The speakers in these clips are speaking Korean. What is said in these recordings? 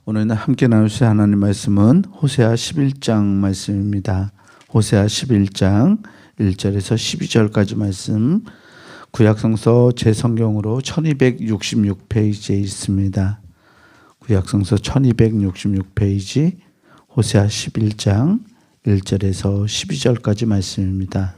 오늘 함께 나누실 하나님 말씀은 호세아 11장 말씀입니다. 호세아 11장 1절에서 12절까지 말씀, 구약성서 제 성경으로 1266페이지에 있습니다. 구약성서 1266페이지 호세아 11장 1절에서 12절까지 말씀입니다.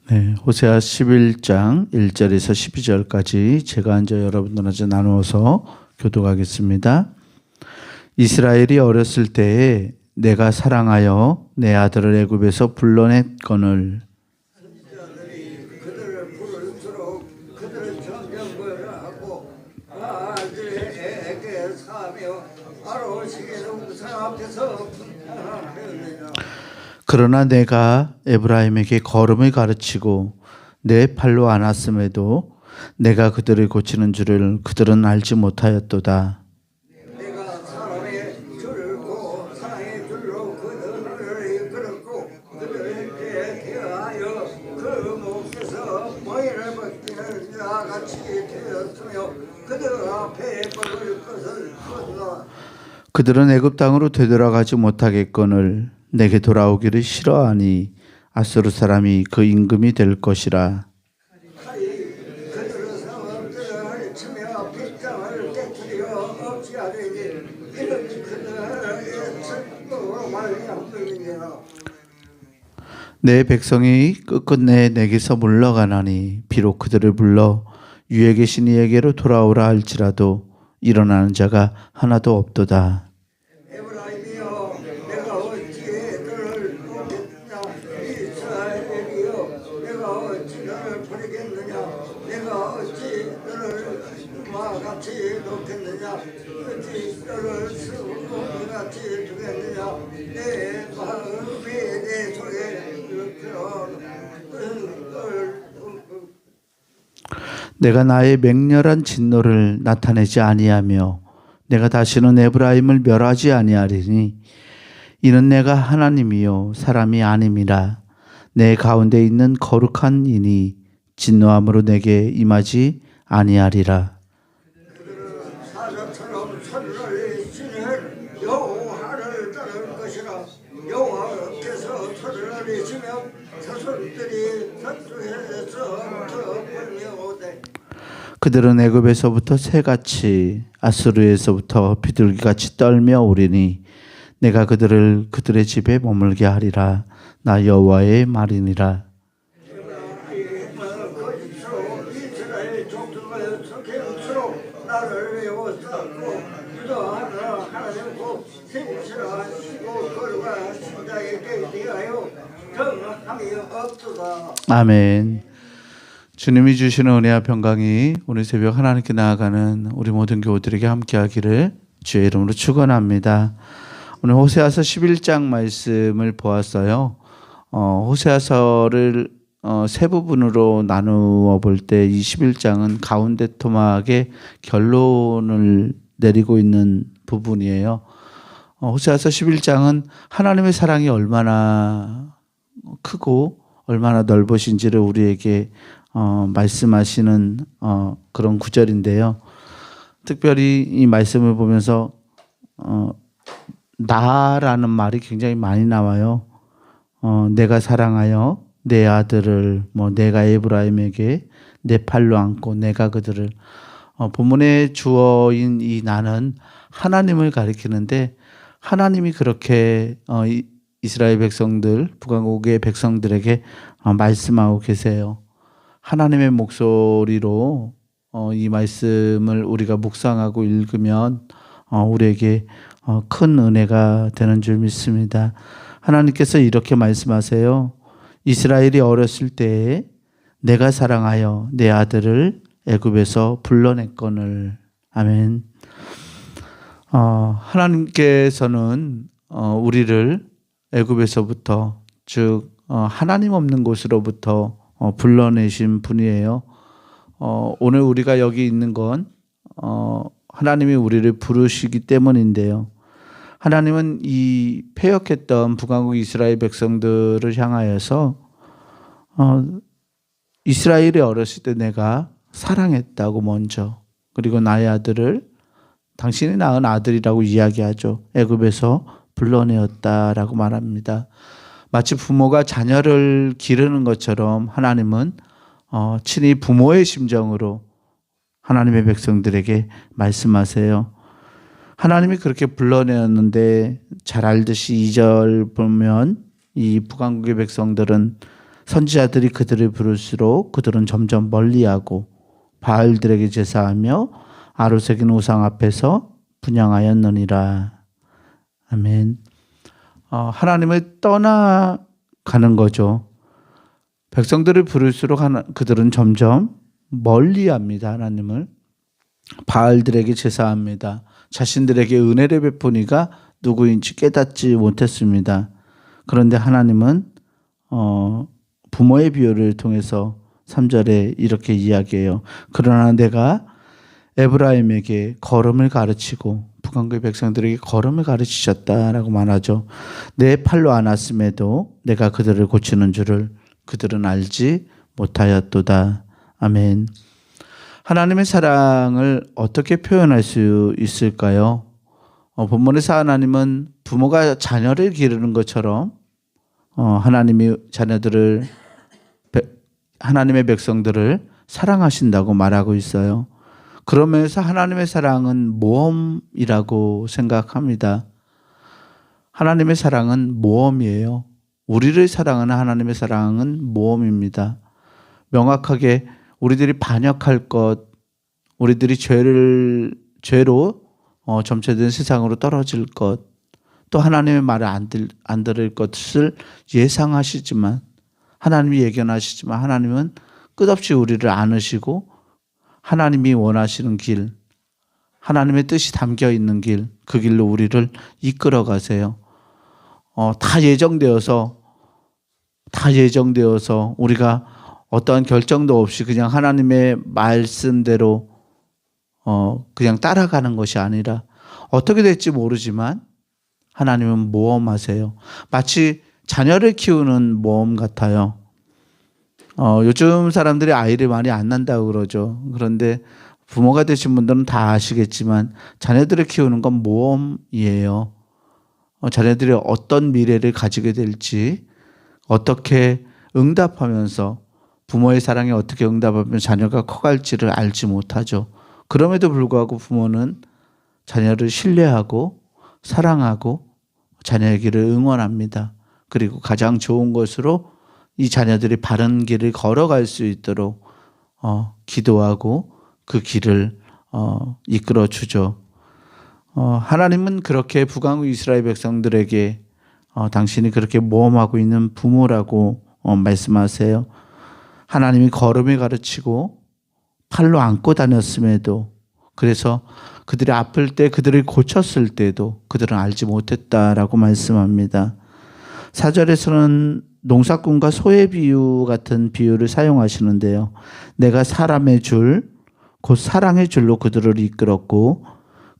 네, 호세아 11장 1절에서 12절까지 제가 먼저 여러분들한테 나누어서 교독하겠습니다. 이스라엘이 어렸을 때에 내가 사랑하여 내 아들을 애굽에서 불러냈거늘 그들을 부를수록 그들을 정령거하고 아들에게 사며 아로시게 동상 앞에서 분탕하였느냐. 그러나 내가 에브라임에게 걸음을 가르치고 내 팔로 안았음에도 내가 그들을 고치는 줄을 그들은 알지 못하였도다. 내가 사람의 줄고 사랑의 줄로 그들을 끌었고 그들에게 대하여 그 목에서 모이를 벗기는 자와 같이 되었으며 그들 앞에 먹을 것을 주었나. 그들은 애굽 땅으로 되돌아가지 못하겠거늘 내게 돌아오기를 싫어하니 아수르 사람이 그 임금이 될 것이라. 그들은 성읍들을 치며 빗장을 깨뜨려 없이 하리니 이는 그들의 슬픔으로 말미암음이니라. 내 백성이 끝끝내 내게서 물러가나니 비록 그들을 불러 위에 계신 이에게로 돌아오라 할지라도 일어나는 자가 하나도 없도다. 에브라임이여 내가 어찌 너를 보겠느냐. 이스라엘이여 내가 어찌 너를 버리겠느냐. 내가 어찌 너를 마같이 놓겠느냐. 어찌 너를 수금같이 두겠느냐. 내 마음이 내 속에 내가 나의 맹렬한 진노를 나타내지 아니하며 내가 다시는 에브라임을 멸하지 아니하리니 이는 내가 하나님이요 사람이 아님이라. 내 가운데 있는 거룩한 이니 진노함으로 내게 임하지 아니하리라. 그들은 사자처럼 소리를 내시는 여호와를 따를 것이라. 여호와께서 소리를 내시며 자손들이 서쪽에서부터 불려오되 그들은 애굽에서부터 새같이 아수르에서부터 비둘기같이 떨며 오리니 내가 그들을 그들의 집에 머물게 하리라. 나 여호와의 말이니라. 거짓으로 이스라엘 족속을 속임수로 나를 외워쌌고 유도하라 하나님고 신실하시고 거룩한 신자에게 대하여 정함이 없도다. 아멘. 주님이 주시는 은혜와 평강이 오늘 새벽 하나님께 나아가는 우리 모든 교우들에게 함께하기를 주의 이름으로 축원합니다. 오늘 호세아서 11장 말씀을 보았어요. 호세아서를 세 부분으로 나누어 볼 때 이 11장은 가운데 토막의 결론을 내리고 있는 부분이에요. 호세아서 11장은 하나님의 사랑이 얼마나 크고 얼마나 넓으신지를 우리에게 말씀하시는 그런 구절인데요. 특별히 이 말씀을 보면서 나라는 말이 굉장히 많이 나와요. 내가 사랑하여 내 아들을 내가 에브라임에게 내 팔로 안고 내가 그들을 본문의 주어인 이 나는 하나님을 가리키는데 하나님이 그렇게 이스라엘 백성들 북왕국의 백성들에게 말씀하고 계세요. 하나님의 목소리로 이 말씀을 우리가 묵상하고 읽으면 우리에게 큰 은혜가 되는 줄 믿습니다. 하나님께서 이렇게 말씀하세요. 이스라엘이 어렸을 때에 내가 사랑하여 내 아들을 애굽에서 불러냈거늘. 아멘. 하나님께서는 우리를 애굽에서부터 즉 하나님 없는 곳으로부터 불러내신 분이에요. 오늘 우리가 여기 있는 건 하나님이 우리를 부르시기 때문인데요. 하나님은 이 패역했던 북왕국 이스라엘 백성들을 향하여서 이스라엘이 어렸을 때 내가 사랑했다고 먼저, 그리고 나의 아들을 당신이 낳은 아들이라고 이야기하죠. 애굽에서 불러내었다라고 말합니다. 마치 부모가 자녀를 기르는 것처럼 하나님은 친히 부모의 심정으로 하나님의 백성들에게 말씀하세요. 하나님이 그렇게 불러내었는데 잘 알듯이 2절 보면 이 북왕국의 백성들은 선지자들이 그들을 부를수록 그들은 점점 멀리하고 바알들에게 제사하며 아로새긴 우상 앞에서 분향하였느니라. 아멘. 하나님을 떠나가는 거죠. 백성들을 부를수록 그들은 점점 멀리합니다. 하나님을. 바알들에게 제사합니다. 자신들에게 은혜를 베푸니가 누구인지 깨닫지 못했습니다. 그런데 하나님은 부모의 비유를 통해서 3절에 이렇게 이야기해요. 그러나 내가 에브라임에게 걸음을 가르치고 북왕국의 백성들에게 걸음을 가르치셨다라고 말하죠. 내 팔로 안았음에도 내가 그들을 고치는 줄을 그들은 알지 못하였도다. 아멘. 하나님의 사랑을 어떻게 표현할 수 있을까요? 본문에서 하나님은 부모가 자녀를 기르는 것처럼 하나님이 하나님의 백성들을 사랑하신다고 말하고 있어요. 그러면서 하나님의 사랑은 모험이라고 생각합니다. 하나님의 사랑은 모험이에요. 우리를 사랑하는 하나님의 사랑은 모험입니다. 명확하게 우리들이 반역할 것, 우리들이 죄로 점체된 세상으로 떨어질 것, 또 하나님의 말을 안 들을 것을 예상하시지만, 하나님이 예견하시지만 하나님은 끝없이 우리를 안으시고 하나님이 원하시는 길, 하나님의 뜻이 담겨 있는 길, 그 길로 우리를 이끌어 가세요. 다 예정되어서 우리가 어떠한 결정도 없이 그냥 하나님의 말씀대로 그냥 따라가는 것이 아니라 어떻게 될지 모르지만 하나님은 모험하세요. 마치 자녀를 키우는 모험 같아요. 요즘 사람들이 아이를 많이 안 낳는다고 그러죠. 그런데 부모가 되신 분들은 다 아시겠지만 자녀들을 키우는 건 모험이에요. 자녀들이 어떤 미래를 가지게 될지, 어떻게 응답하면서 부모의 사랑에 어떻게 응답하면 자녀가 커갈지를 알지 못하죠. 그럼에도 불구하고 부모는 자녀를 신뢰하고 사랑하고 자녀의 길을 응원합니다. 그리고 가장 좋은 것으로 이 자녀들이 바른 길을 걸어갈 수 있도록 기도하고 그 길을 이끌어 주죠. 하나님은 그렇게 북왕국 이스라엘 백성들에게 당신이 그렇게 모험하고 있는 부모라고 말씀하세요. 하나님이 걸음을 가르치고 팔로 안고 다녔음에도, 그래서 그들이 아플 때 그들을 고쳤을 때도 그들은 알지 못했다라고 말씀합니다. 4절에서는 농사꾼과 소의 비유 같은 비유를 사용하시는데요. 내가 사람의 줄, 곧 사랑의 줄로 그들을 이끌었고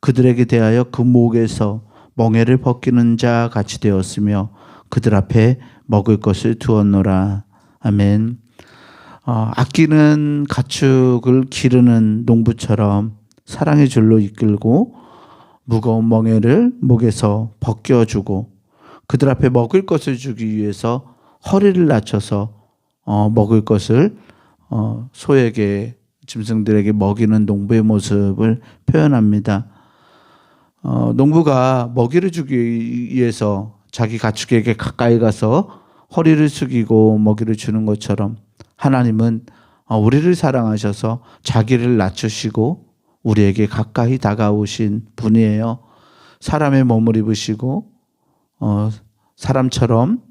그들에게 대하여 그 목에서 멍에를 벗기는 자 같이 되었으며 그들 앞에 먹을 것을 두었노라. 아멘. 아끼는 가축을 기르는 농부처럼 사랑의 줄로 이끌고 무거운 멍에를 목에서 벗겨주고 그들 앞에 먹을 것을 주기 위해서 허리를 낮춰서 먹을 것을 소에게, 짐승들에게 먹이는 농부의 모습을 표현합니다. 농부가 먹이를 주기 위해서 자기 가축에게 가까이 가서 허리를 숙이고 먹이를 주는 것처럼 하나님은 우리를 사랑하셔서 자기를 낮추시고 우리에게 가까이 다가오신 분이에요. 사람의 몸을 입으시고 사람처럼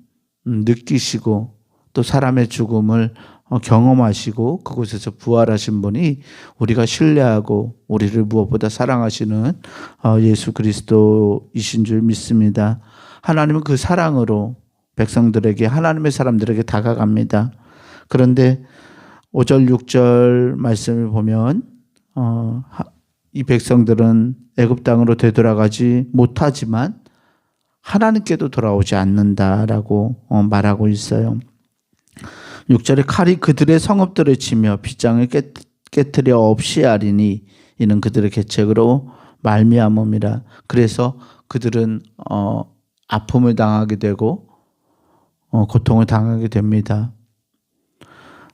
느끼시고 또 사람의 죽음을 경험하시고 그곳에서 부활하신 분이 우리가 신뢰하고 우리를 무엇보다 사랑하시는 예수 그리스도이신 줄 믿습니다. 하나님은 그 사랑으로 백성들에게, 하나님의 사람들에게 다가갑니다. 그런데 5절 6절 말씀을 보면 이 백성들은 애굽 땅으로 되돌아가지 못하지만 하나님께도 돌아오지 않는다라고 말하고 있어요. 6절에 칼이 그들의 성읍들을 치며 빗장을 깨뜨려 없이 하리니 이는 그들의 계책으로 말미암음이라. 그래서 그들은 아픔을 당하게 되고 고통을 당하게 됩니다.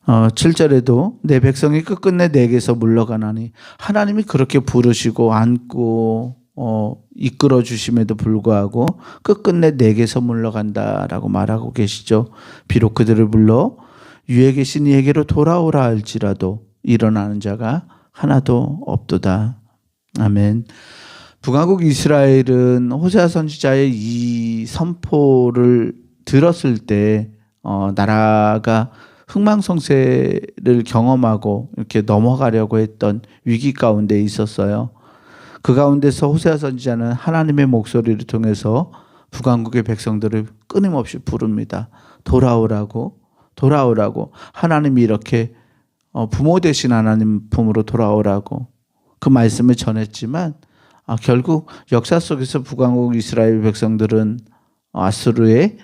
7절에도 내 백성이 끝끝내 내게서 물러가나니, 하나님이 그렇게 부르시고 안고 이끌어 주심에도 불구하고 끝끝내 내게서 물러간다라고 말하고 계시죠. 비록 그들을 불러 위에 계신 이에게로 돌아오라 할지라도 일어나는 자가 하나도 없도다. 아멘. 북왕국 이스라엘은 호세아 선지자의 이 선포를 들었을 때 나라가 흥망성쇠를 경험하고 이렇게 넘어가려고 했던 위기 가운데 있었어요. 그 가운데서 호세아 선지자는 하나님의 목소리를 통해서 북왕국의 백성들을 끊임없이 부릅니다. 돌아오라고, 돌아오라고. 하나님이 이렇게 부모 되신 하나님 품으로 돌아오라고 그 말씀을 전했지만 결국 역사 속에서 북왕국 이스라엘 백성들은 아수르에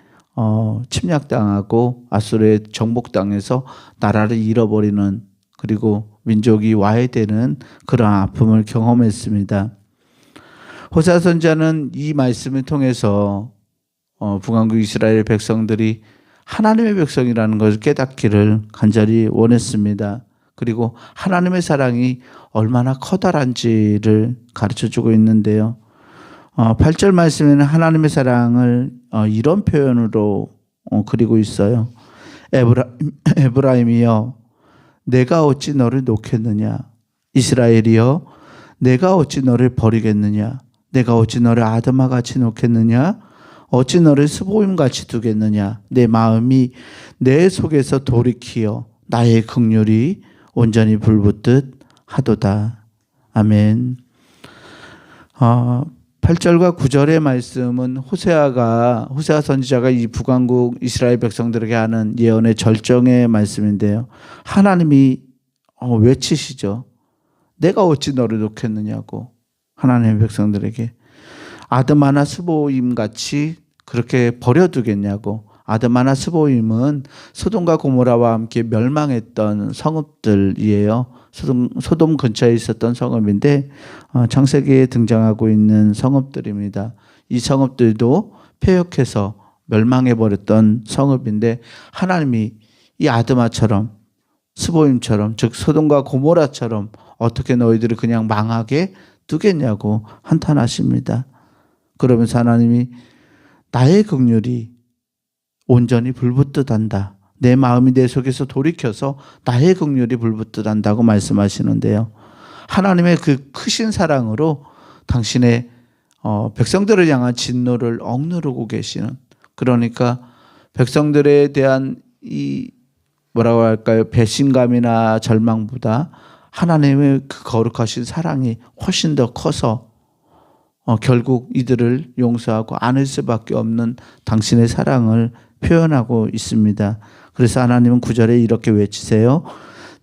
침략당하고 아수르에 정복당해서 나라를 잃어버리는, 그리고 민족이 와해되는 그런 아픔을 경험했습니다. 호세아 선지자는 이 말씀을 통해서 북왕국 이스라엘 백성들이 하나님의 백성이라는 것을 깨닫기를 간절히 원했습니다. 그리고 하나님의 사랑이 얼마나 커다란지를 가르쳐주고 있는데요. 8절 말씀에는 하나님의 사랑을 이런 표현으로 그리고 있어요. 에브라임이여 내가 어찌 너를 놓겠느냐, 이스라엘이여 내가 어찌 너를 버리겠느냐, 내가 어찌 너를 아드마같이 놓겠느냐, 어찌 너를 스보임같이 두겠느냐, 내 마음이 내 속에서 돌이키어 나의 긍휼이 온전히 불붙듯 하도다. 아멘. 8절과 9절의 말씀은 호세아 선지자가 이 북왕국 이스라엘 백성들에게 하는 예언의 절정의 말씀인데요. 하나님이 외치시죠. 내가 어찌 너를 놓겠느냐고, 하나님의 백성들에게. 아드마나 스보임 같이 그렇게 버려두겠냐고. 아드마나 스보임은 소돔과 고모라와 함께 멸망했던 성읍들이에요. 소돔 근처에 있었던 성읍인데 창세기에 등장하고 있는 성읍들입니다. 이 성읍들도 폐역해서 멸망해버렸던 성읍인데 하나님이 이 아드마처럼 스보임처럼, 즉 소돔과 고모라처럼 어떻게 너희들을 그냥 망하게 두겠냐고 한탄하십니다. 그러면서 하나님이 나의 긍휼이 온전히 불붙듯 한다. 내 마음이 내 속에서 돌이켜서 나의 긍휼이 불붙듯 한다고 말씀하시는데요. 하나님의 그 크신 사랑으로 당신의 백성들을 향한 진노를 억누르고 계시는, 그러니까 백성들에 대한 이 뭐라고 할까요? 배신감이나 절망보다 하나님의 그 거룩하신 사랑이 훨씬 더 커서 결국 이들을 용서하고 안을 수밖에 없는 당신의 사랑을 표현하고 있습니다. 그래서 하나님은 9절에 이렇게 외치세요.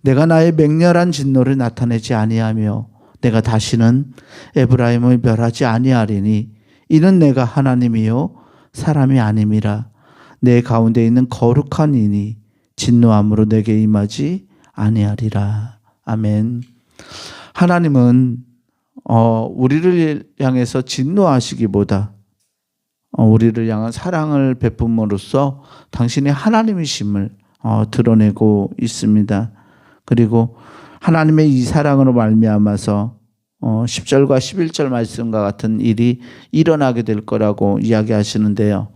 내가 나의 맹렬한 진노를 나타내지 아니하며 내가 다시는 에브라임을 멸하지 아니하리니 이는 내가 하나님이요 사람이 아님이라. 내 가운데 있는 거룩한 이니 진노함으로 내게 임하지 아니하리라. 아멘. 하나님은 우리를 향해서 진노하시기보다 우리를 향한 사랑을 베품으로써 당신의 하나님이심을 드러내고 있습니다. 그리고 하나님의 이 사랑으로 말미암아서 10절과 11절 말씀과 같은 일이 일어나게 될 거라고 이야기하시는데요.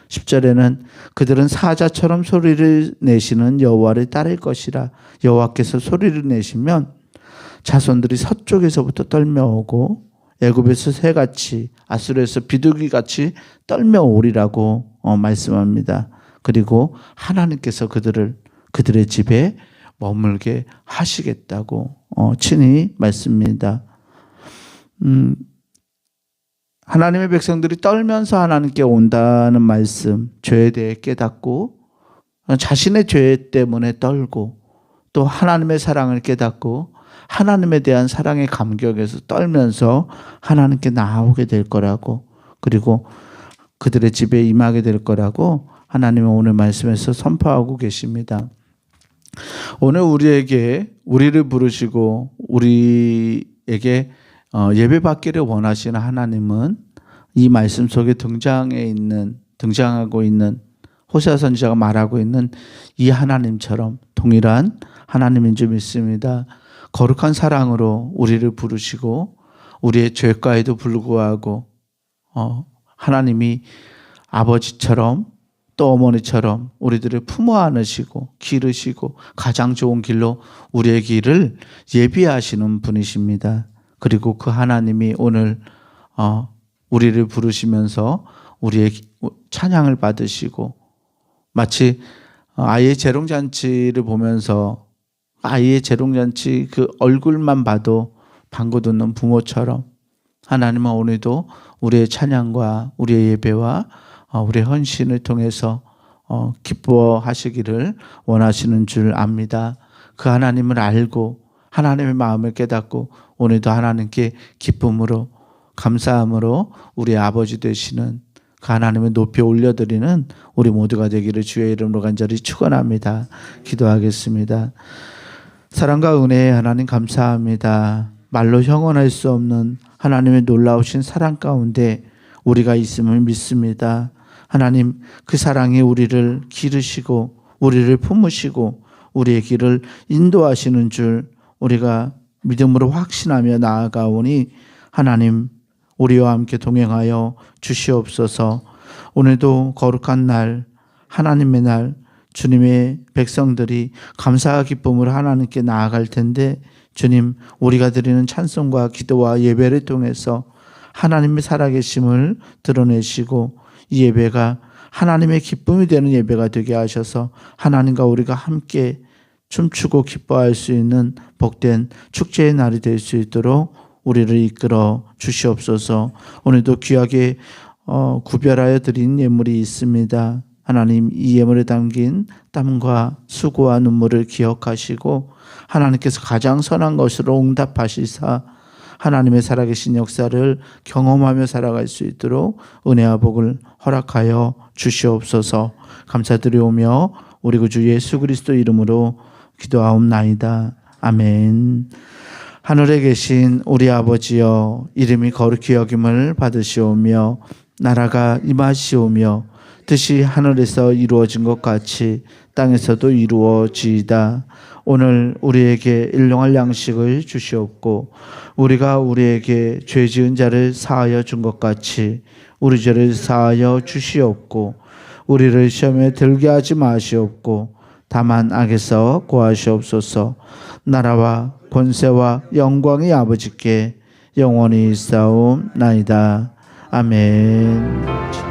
10절에는 그들은 사자처럼 소리를 내시는 여호와를 따를 것이라. 여호와께서 소리를 내시면 자손들이 서쪽에서부터 떨며오고 애굽에서 새같이 아수르에서 비둘기같이 떨며오리라고 말씀합니다. 그리고 하나님께서 그들의 집에 머물게 하시겠다고 친히 말씀입니다. 하나님의 백성들이 떨면서 하나님께 온다는 말씀, 죄에 대해 깨닫고 자신의 죄 때문에 떨고 또 하나님의 사랑을 깨닫고 하나님에 대한 사랑의 감격에서 떨면서 하나님께 나아오게 될 거라고, 그리고 그들의 집에 임하게 될 거라고 하나님은 오늘 말씀에서 선포하고 계십니다. 오늘 우리를 부르시고 우리에게 예배받기를 원하시는 하나님은 이 말씀 속에 등장하고 있는 호세아 선지자가 말하고 있는 이 하나님처럼 동일한 하나님인 줄 믿습니다. 거룩한 사랑으로 우리를 부르시고 우리의 죄가에도 불구하고 하나님이 아버지처럼 또 어머니처럼 우리들을 품어 안으시고 기르시고 가장 좋은 길로 우리의 길을 예비하시는 분이십니다. 그리고 그 하나님이 오늘 우리를 부르시면서 우리의 찬양을 받으시고 마치 아이의 재롱잔치를 보면서 아이의 재롱잔치 그 얼굴만 봐도 방구 듣는 부모처럼 하나님은 오늘도 우리의 찬양과 우리의 예배와 우리의 헌신을 통해서 기뻐하시기를 원하시는 줄 압니다. 그 하나님을 알고 하나님의 마음을 깨닫고 오늘도 하나님께 기쁨으로 감사함으로 우리 아버지 되시는 그 하나님을 높이 올려드리는 우리 모두가 되기를 주의 이름으로 간절히 축원합니다. 기도하겠습니다. 사랑과 은혜의 하나님 감사합니다. 말로 형언할 수 없는 하나님의 놀라우신 사랑 가운데 우리가 있음을 믿습니다. 하나님 그 사랑이 우리를 기르시고 우리를 품으시고 우리의 길을 인도하시는 줄 우리가 믿음으로 확신하며 나아가오니 하나님 우리와 함께 동행하여 주시옵소서. 오늘도 거룩한 날 하나님의 날 주님의 백성들이 감사와 기쁨으로 하나님께 나아갈 텐데 주님 우리가 드리는 찬송과 기도와 예배를 통해서 하나님의 살아계심을 드러내시고 이 예배가 하나님의 기쁨이 되는 예배가 되게 하셔서 하나님과 우리가 함께 춤추고 기뻐할 수 있는 복된 축제의 날이 될 수 있도록 우리를 이끌어 주시옵소서. 오늘도 귀하게 구별하여 드린 예물이 있습니다. 하나님 이 예물에 담긴 땀과 수고와 눈물을 기억하시고 하나님께서 가장 선한 것으로 응답하시사 하나님의 살아계신 역사를 경험하며 살아갈 수 있도록 은혜와 복을 허락하여 주시옵소서. 감사드리오며 우리 구주 예수 그리스도 이름으로 기도하옵나이다. 아멘. 하늘에 계신 우리 아버지여 이름이 거룩히 여김을 받으시오며 나라가 임하시오며 뜻이 하늘에서 이루어진 것 같이 땅에서도 이루어지이다. 오늘 우리에게 일용할 양식을 주시옵고 우리가 우리에게 죄 지은 자를 사하여 준 것 같이 우리 죄를 사하여 주시옵고 우리를 시험에 들게 하지 마시옵고 다만 악에서 구하시옵소서. 나라와 권세와 영광이 아버지께 영원히 있사옵나이다. 아멘.